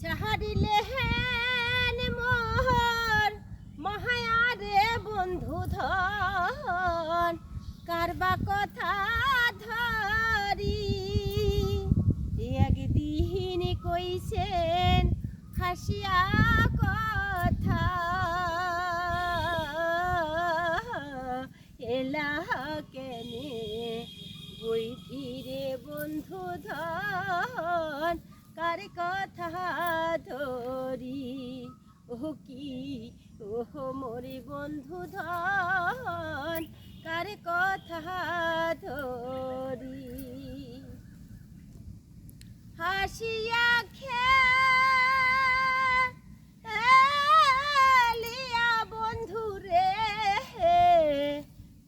ছাড়িলে হেন মোহর মহায়ারে বন্ধু ধন কারবা কথা ধরি একদিন কইছেন হাসিয়া কথা এলা কেনে বই ফিরে বন্ধু ধন কার কথা ধরি ওহ কি ওহ মোরে বন্ধু ধন কার কথা ধরি হাসিয়া খেলিয়া বন্ধু রে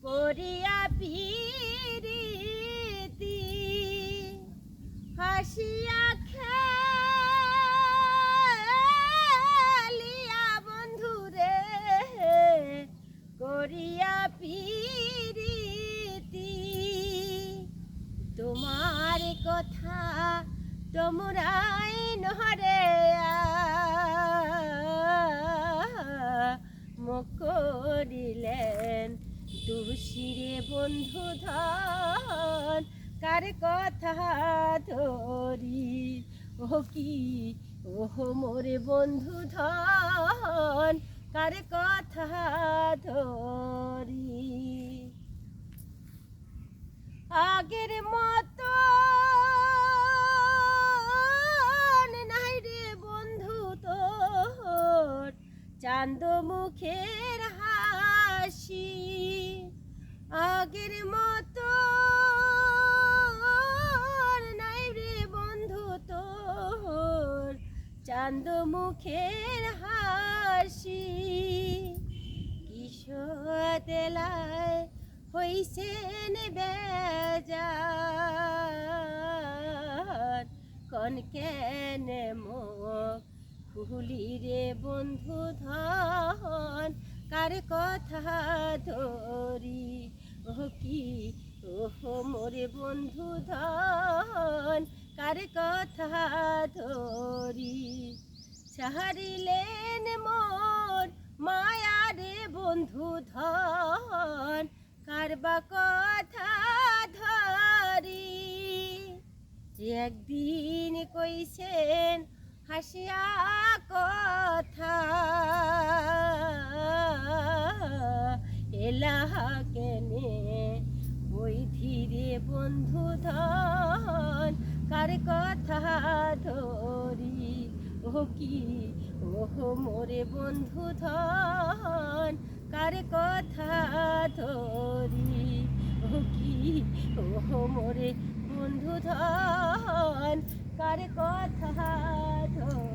করিয়া পিরিতি হাসিয়া খেলিয়া বন্ধু রে করিয়া পিরিতি তোমার কথা তোমরাই নহরে মকরিলেন দুশিরে বন্ধু ধন কার কথা ধরি ও কি ওহ মোরে বন্ধু ধন কার কথা ধরি আগের মতো নাই রে বন্ধু তোর চাঁদ মুখের হাসি আগের মতো নাই রে বন্ধু তোর চাঁদ মুখের হাসি কিশোর তেলায় হইছেন বেজার কন কেন মুখ খুলি রে বন্ধু ধন কার কথা ধরি ও কি ওহ মোরে বন্ধু ধন কার কথা ধরি ছাড়িলেন মোর মায়া রে বন্ধু ধন কারবা কথা ধরি একদিন কইছেন হাসিয়া কথা এলা কেনে বই ধীরে বন্ধু ধন কার কথা ধরি ও কি ওহ মোরে বন্ধু ধন কার কথা ধরি ও কি ওহ মোরে বন্ধু ধন কার কথা ধরি।